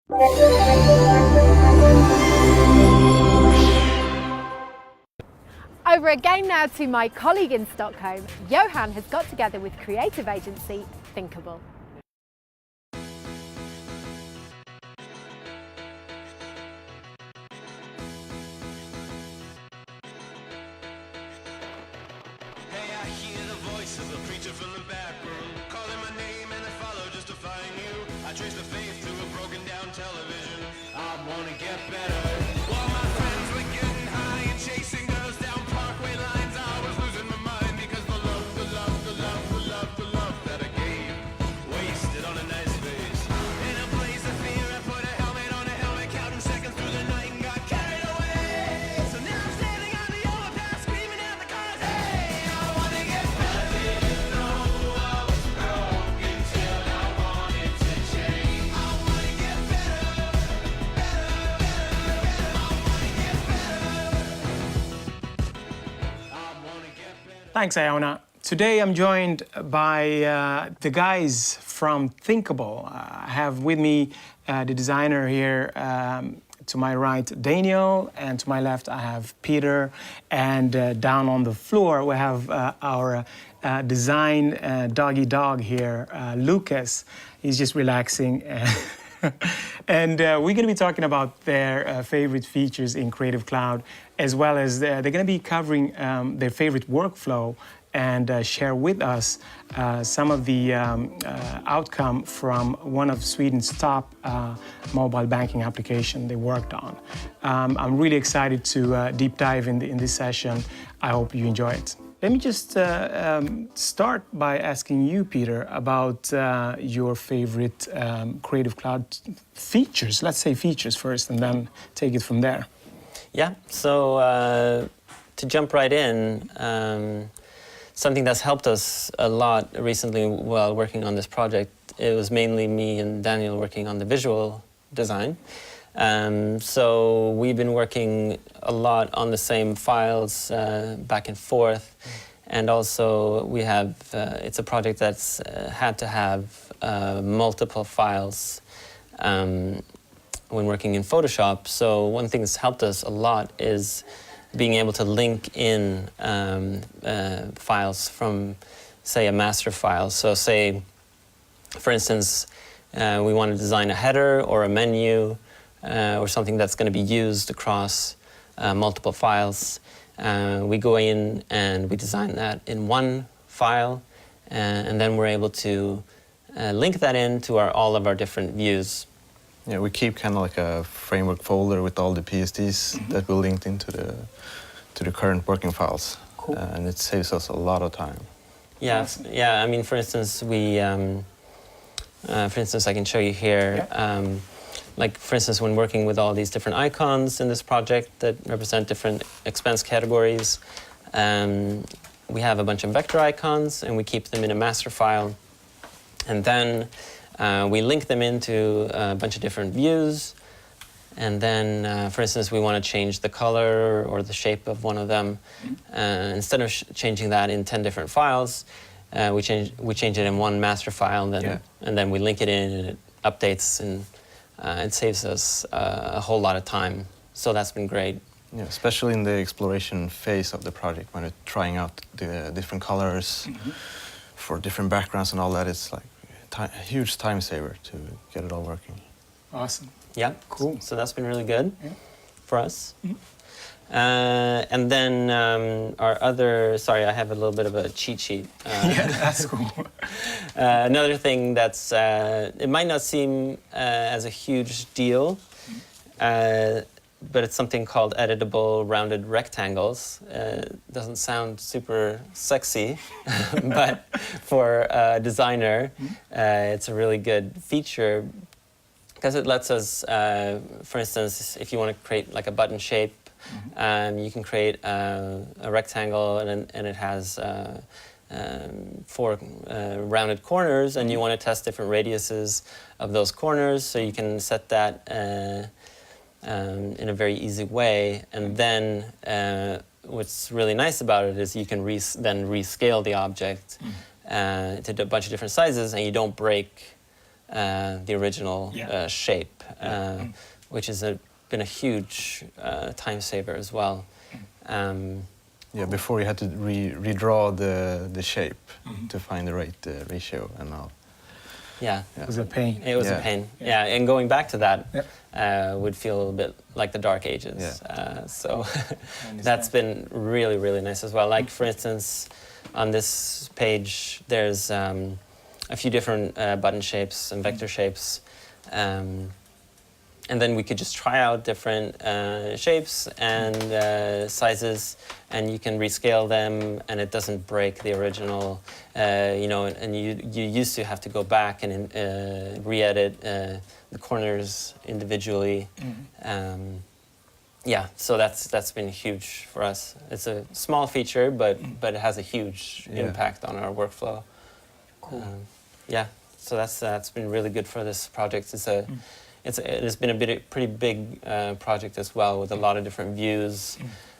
Over again now to my colleague in Stockholm. Johan has got together with creative agency Thinkable. Hey, I hear the voice of the preacher from the back room, calling my name and I follow just to find you. I trace the faith through a broken down television. I wanna get better. While my friends were getting high and chasing girls down parkway lines, I was losing my mind because the love that I gave wasted on a nice face. In a blaze of fear, I put a helmet on a helmet, counting seconds through the night and got carried away. So now I'm standing on the overpass, screaming at the cars. Hey, I wanna get better. I didn't know I was broken till I wanted to change. I wanna get better, better, better. I wanna get better. I wanna get better. Thanks, Iona. Today I'm joined by the guys from Thinkable. I have with me the designer here. To my right, Daniel, and to my left, I have Peter. And down on the floor, we have our design doggy dog here, Lucas. He's just relaxing. And we're going to be talking about their favorite features in Creative Cloud, as well as they're going to be covering their favorite workflow and share with us some of the outcome from one of Sweden's top mobile banking application they worked on. I'm really excited to deep dive in this session. I hope you enjoy it. Let me just start by asking you, Peter, about your favorite Creative Cloud features. Let's say features first and then take it from there. Yeah, so to jump right in, something that's helped us a lot recently while working on this project, it was mainly me and Daniel working on the visual design. So we've been working a lot on the same files back and forth. And also we have, it's a project that's had to have multiple files when working in Photoshop. So one thing that's helped us a lot is being able to link in files from, say, a master file. So say, for instance, we want to design a header or a menu or something that's going to be used across multiple files. We go in and we design that in one file, and then we're able to link that into all of our different views. Yeah, we keep kind of like a framework folder with all the PSDs that we linked into the current working files. Cool. And it saves us a lot of time. Yeah, yeah. I mean, for instance, I can show you here. Yeah. Like, for instance, when working with all these different icons in this project that represent different expense categories, we have a bunch of vector icons, and we keep them in a master file. And then we link them into a bunch of different views. And then, for instance, we want to change the color or the shape of one of them. Instead of changing that in 10 different files, we change it in one master file, and then we link it in, and it updates, and it saves us a whole lot of time. So that's been great. Yeah, especially in the exploration phase of the project, when we're trying out the different colors for different backgrounds and all that. It's like a huge time saver to get it all working. Awesome. Yeah, Cool. So that's been really good for us. And then our other, sorry, I have a little bit of a cheat sheet. Yeah, that's cool. Another thing that's, it might not seem as a huge deal, but it's something called editable rounded rectangles. Doesn't sound super sexy, but for a designer, it's a really good feature because it lets us, for instance, if you want to create like a button shape, you can create a rectangle and it has 4 rounded corners, and you want to test different radiuses of those corners, so you can set that in a very easy way. And then what's really nice about it is you can then rescale the object to a bunch of different sizes, and you don't break the original Yeah. shape, which has been a huge time saver as well. Yeah, before you had to redraw the shape to find the right ratio, and now. Yeah. It was a pain. It was Yeah. a pain. Yeah, and going back to that Yeah. would feel a little bit like the Dark Ages. Yeah. So that's been really, really nice as well. Like, for instance, on this page, there's a few different button shapes and vector shapes. And then we could just try out different shapes and sizes, and you can rescale them, and it doesn't break the original. You know, and you used to have to go back and re-edit the corners individually. Yeah, so that's been huge for us. It's a small feature, but it has a huge impact on our workflow. Cool. Yeah, so that's been really good for this project. It has been a pretty big project as well, with a lot of different views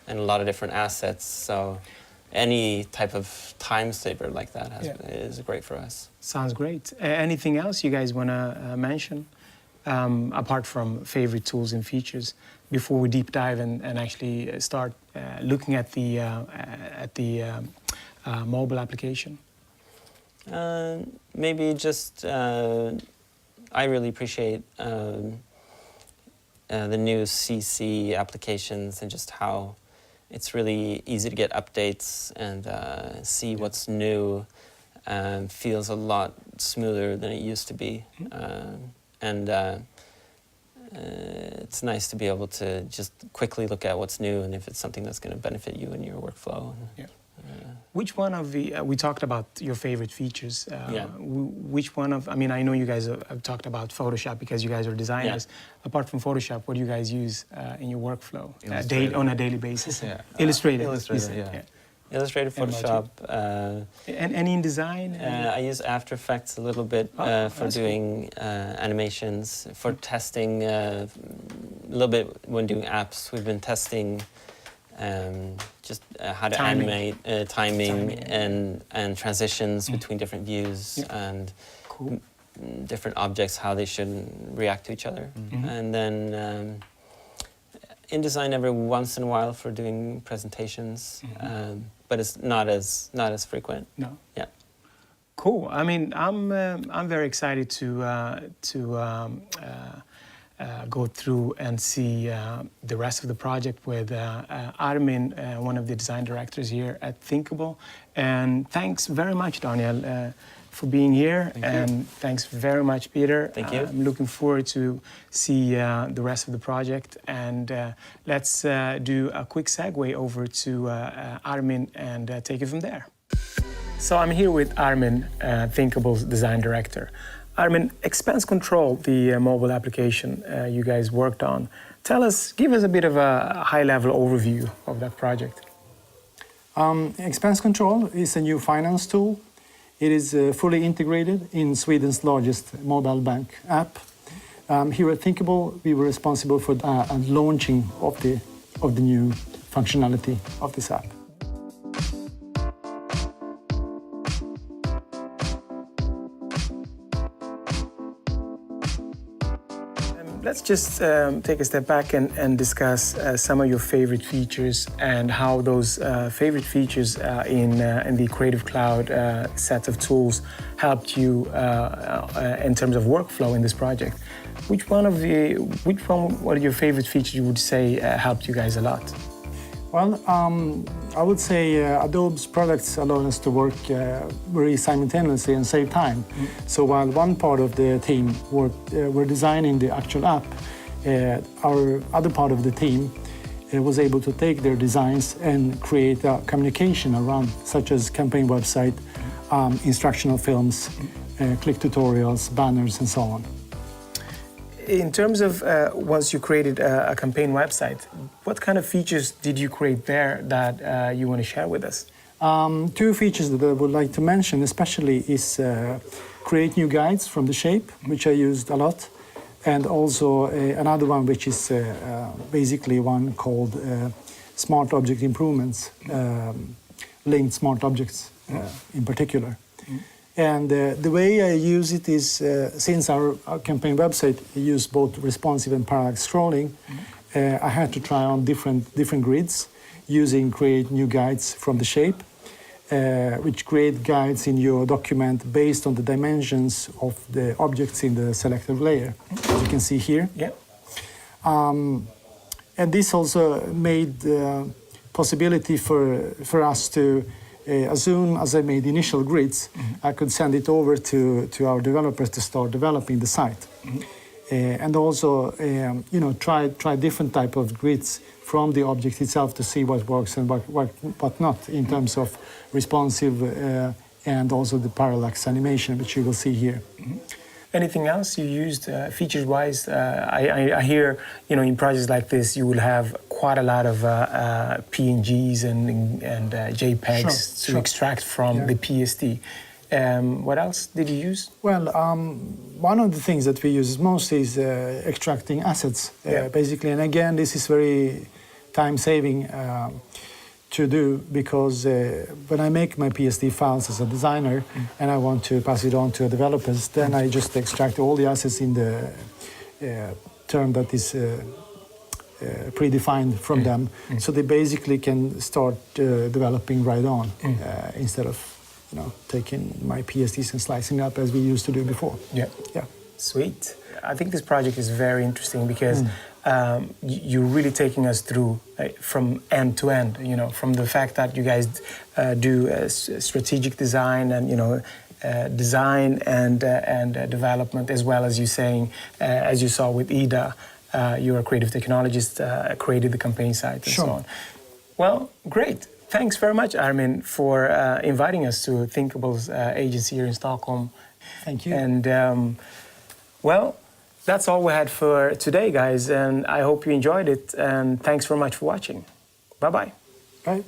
and a lot of different assets. So any type of time saver like that is great for us. Sounds great. Anything else you guys want to mention, apart from favorite tools and features, before we deep dive and actually start looking at the mobile application? Maybe just I really appreciate the new CC applications, and just how it's really easy to get updates and see what's new. Feels a lot smoother than it used to be. And it's nice to be able to just quickly look at what's new, and if it's something that's going to benefit you in your workflow. Yeah. Which one of the, we talked about your favorite features. Which one of, I mean, I know you guys have talked about Photoshop because you guys are designers. Apart from Photoshop, what do you guys use in your workflow on a daily basis? Illustrator. Illustrator, Illustrator, Photoshop. And any in design? I use After Effects a little bit for doing animations, for testing a little bit when doing apps. We've been testing just how to animate, timing and transitions between different views and different objects, how they should react to each other. And then InDesign every once in a while for doing presentations, but it's not as frequent. No. Yeah. Cool. I mean, I'm very excited to go through and see the rest of the project with Armin, one of the design directors here at Thinkable. And thanks very much, Daniel, for being here. And thanks very much, Peter. Thank you. I'm looking forward to see the rest of the project. And let's do a quick segue over to Armin and take it from there. So I'm here with Armin, Thinkable's design director. Armin, Expense Control, the mobile application you guys worked on. Give us a bit of a high-level overview of that project. Expense Control is a new finance tool. It is fully integrated in Sweden's largest mobile bank app. Here at Thinkable, we were responsible for launching of the new functionality of this app. Let's just take a step back and discuss some of your favorite features and how those favorite features in the Creative Cloud set of tools helped you in terms of workflow in this project. Which one of your favorite features you would say helped you guys a lot? Well, I would say Adobe's products allow us to work very simultaneously and save time. So while one part of the team were designing the actual app, our other part of the team was able to take their designs and create a communication around, such as campaign website, instructional films, click tutorials, banners, and so on. In terms of once you created a campaign website, what kind of features did you create there that you want to share with us? Two features that I would like to mention especially is create new guides from the shape, which I used a lot, and also another one which is basically one called Smart Object Improvements, linked smart objects in particular. And the way I use it is, since our campaign website use both responsive and parallax scrolling, I had to try on different grids using create new guides from the shape, which create guides in your document based on the dimensions of the objects in the selected layer, as you can see here. Yeah. And this also made possibility for us to, as soon as I made initial grids, I could send it over to our developers to start developing the site. And also, try different type of grids from the object itself to see what works and what not in terms of responsive and also the parallax animation, which you will see here. Anything else you used features-wise? I hear, in projects like this, you will have quite a lot of PNGs and JPEGs to extract from the PSD. What else did you use? Well, one of the things that we use most is extracting assets, basically. And again, this is very time-saving to do because when I make my PSD files as a designer and I want to pass it on to developers, then I just extract all the assets in the term that is predefined from them. So they basically can start developing right on instead of taking my PSDs and slicing up as we used to do before. Yeah. Sweet. I think this project is very interesting because you're really taking us through from end to end, from the fact that you guys do strategic design and, design and development, as well as you saying, as you saw with Ida, you're a creative technologist, created the campaign site and so on. Well, great. Thanks very much, Armin, for inviting us to Thinkable's agency here in Stockholm. Thank you. And, that's all we had for today, guys. And I hope you enjoyed it. And thanks very much for watching. Bye-bye. Bye.